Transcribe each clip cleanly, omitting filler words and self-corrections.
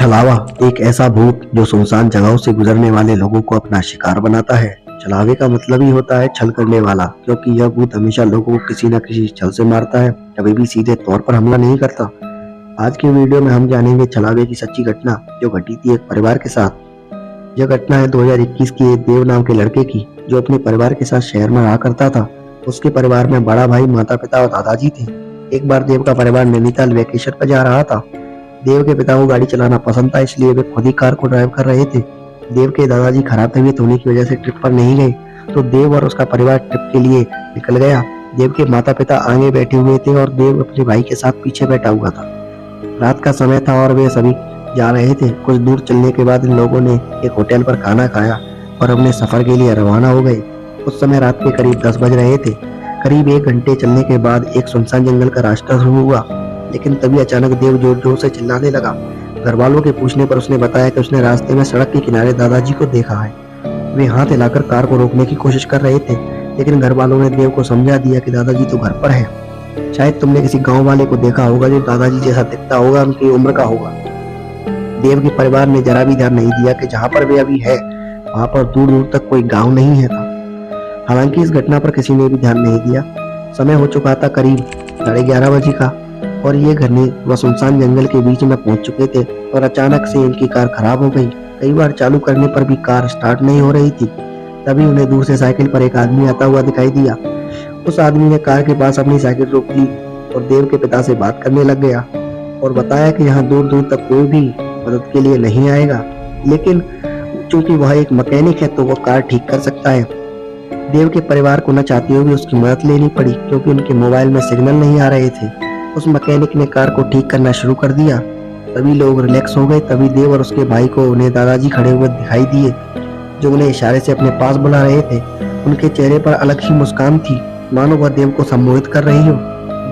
छलावा एक ऐसा भूत जो सुनसान जगहों से गुजरने वाले लोगों को अपना शिकार बनाता है। छलावे का मतलब ही होता है छल करने वाला, क्योंकि यह भूत हमेशा लोगों को किसी न किसी छल से मारता है, कभी भी सीधे तौर पर हमला नहीं करता। आज के वीडियो में हम जानेंगे छलावे की सच्ची घटना जो घटी थी एक परिवार के साथ। यह घटना है 2021 की एक देव नाम के लड़के की, जो अपने परिवार के साथ शहर में रहा करता था। उसके परिवार में बड़ा भाई, माता पिता और दादाजी थे। एक बार देव का परिवार नैनीताल वेकेशन पर जा रहा था। देव के पिता को गाड़ी चलाना पसंद था, इसलिए वे खुद ही कार को ड्राइव कर रहे थे। देव के दादाजी खराब तबीयत होने की वजह से ट्रिप पर नहीं गए, तो देव और उसका परिवार ट्रिप के लिए निकल गया। देव के माता पिता आगे बैठे हुए थे और देव अपने भाई के साथ पीछे बैठा हुआ था। रात का समय था और वे सभी जा रहे थे। कुछ दूर चलने के बाद इन लोगों ने एक होटल पर खाना खाया और अपने सफर के लिए रवाना हो गए। उस समय रात के करीब 10 बज रहे थे। करीब 1 घंटे चलने के बाद एक सुनसान जंगल का रास्ता शुरू हुआ, लेकिन तभी अचानक देव जोर जोर से चिल्लाने लगा। घर वालों के पूछने पर उसने बताया कि उसने रास्ते में सड़क के किनारे दादाजी को देखा है। वे हाथ हिलाकर कार को रोकने की कोशिश कर रहे थे, लेकिन घर वालों ने देव को समझा दिया कि दादाजी तो घर पर है। शायद तुमने किसी गांव वाले को देखा होगा जो दादाजी जैसा दिखता होगा, उनकी उम्र का होगा। देव के परिवार ने जरा भी ध्यान नहीं दिया कि जहाँ पर वे अभी है वहाँ पर दूर दूर तक कोई गाँव नहीं है था। हालांकि इस घटना पर किसी ने भी ध्यान नहीं दिया। समय हो चुका था करीब 11:30 बजे का, और ये घने व सुनसान जंगल के बीच में पहुंच चुके थे और अचानक से इनकी कार खराब हो गई। कई बार चालू करने पर भी कार स्टार्ट नहीं हो रही थी। तभी उन्हें दूर से साइकिल पर एक आदमी आता हुआ दिखाई दिया। उस आदमी ने कार के पास अपनी साइकिल रोक ली और देव के पिता से बात करने लग गया और बताया कि यहाँ दूर दूर तक कोई भी मदद के लिए नहीं आएगा, लेकिन चूंकि वह एक मैकेनिक है तो वह कार ठीक कर सकता है। देव के परिवार को न चाहते हुए उसकी मदद लेनी पड़ी, क्योंकि उनके मोबाइल में सिग्नल नहीं आ रहे थे। उस मैकेनिक ने कार को ठीक करना शुरू कर दिया। सभी लोग रिलैक्स हो गए। तभी देव और उसके भाई को उन्हें दादाजी खड़े हुए दिखाई दिए, जो उन्हें इशारे से अपने पास बुला रहे थे। उनके चेहरे पर अलग ही मुस्कान थी, मानो वह देव को सम्मोहित कर रही हो।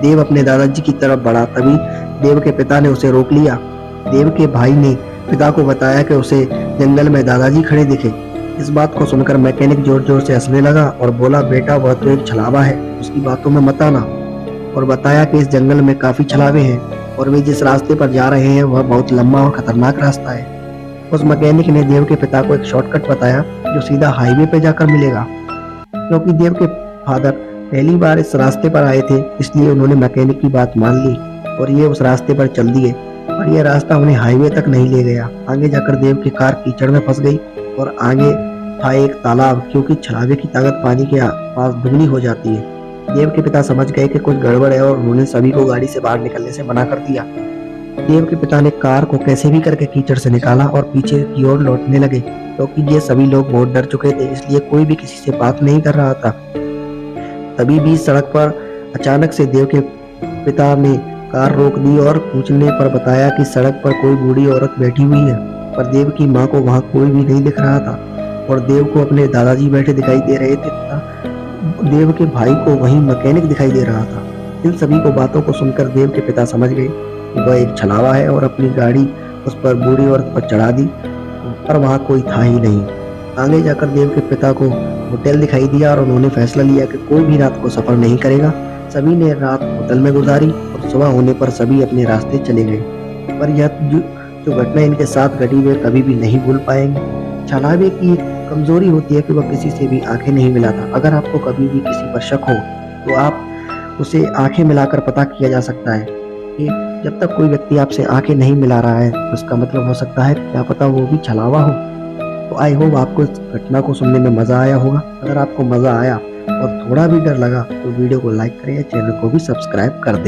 देव अपने दादाजी की तरफ बढ़ा, तभी देव के पिता ने उसे रोक लिया। देव के भाई ने पिता को बताया कि उसे जंगल में दादाजी खड़े दिखे। इस बात को सुनकर मैकेनिक जोर जोर से हंसने लगा और बोला, बेटा वह तो एक छलावा है, उसकी बातों में मत आना। और बताया कि इस जंगल में काफी छलावे हैं और वे जिस रास्ते पर जा रहे हैं वह बहुत लंबा और खतरनाक रास्ता है। उस मैकेनिक ने देव के पिता को एक शॉर्टकट बताया जो सीधा हाईवे पे जाकर मिलेगा। क्योंकि देव के फादर पहली बार इस रास्ते पर आए थे, इसलिए उन्होंने मैकेनिक की बात मान ली और ये उस रास्ते पर चल दिए। और यह रास्ता उन्हें हाईवे तक नहीं ले गया। आगे जाकर देव की कार कीचड़ में फंस गई और आगे था एक तालाब, क्योंकि छलावे की ताकत पानी के पास दुगनी हो जाती है। देव के पिता समझ गए कि कुछ गड़बड़ है और उन्होंने सभी को गाड़ी से बाहर निकलने से मना कर दिया। देव के पिता ने कार को कैसे भी करके कीचड़ से निकाला और पीछे की ओर लौटने लगे, क्योंकि ये सभी लोग बहुत डर चुके थे, इसलिए कोई भी किसी से बात नहीं कर रहा था। तभी बीच सड़क पर अचानक से देव के पिता ने कार रोक दी और पूछने पर बताया कि सड़क पर कोई बूढ़ी औरत बैठी हुई है, पर देव की माँ को वहाँ कोई भी नहीं दिख रहा था और देव को अपने दादाजी बैठे दिखाई दे रहे थे। देव के भाई को वहीं मैकेनिक दिखाई दे रहा था। इन सभी को बातों को सुनकर देव के पिता समझ गए कि वह एक छलावा है और अपनी गाड़ी उस पर बूढ़ी औरत पर चढ़ा दी, पर वहाँ कोई था ही नहीं। आगे जाकर देव के पिता को होटल दिखाई दिया और उन्होंने फैसला लिया कि कोई भी रात को सफर नहीं करेगा। सभी ने रात होटल में गुजारी और सुबह होने पर सभी अपने रास्ते चले गए। पर यह जो घटना इनके साथ घटी वे कभी भी नहीं भूल पाएंगे। छलावे की एक कमजोरी होती है कि वह किसी से भी आंखें नहीं मिलाता। अगर आपको कभी भी किसी पर शक हो तो आप उसे आंखें मिलाकर पता किया जा सकता है कि जब तक कोई व्यक्ति आपसे आंखें नहीं मिला रहा है तो उसका मतलब हो सकता है क्या पता वो भी छलावा हो। तो आई होप आपको इस घटना को सुनने में मजा आया होगा। अगर आपको मजा आया और थोड़ा भी डर लगा तो वीडियो को लाइक करें, चैनल को भी सब्सक्राइब कर दें।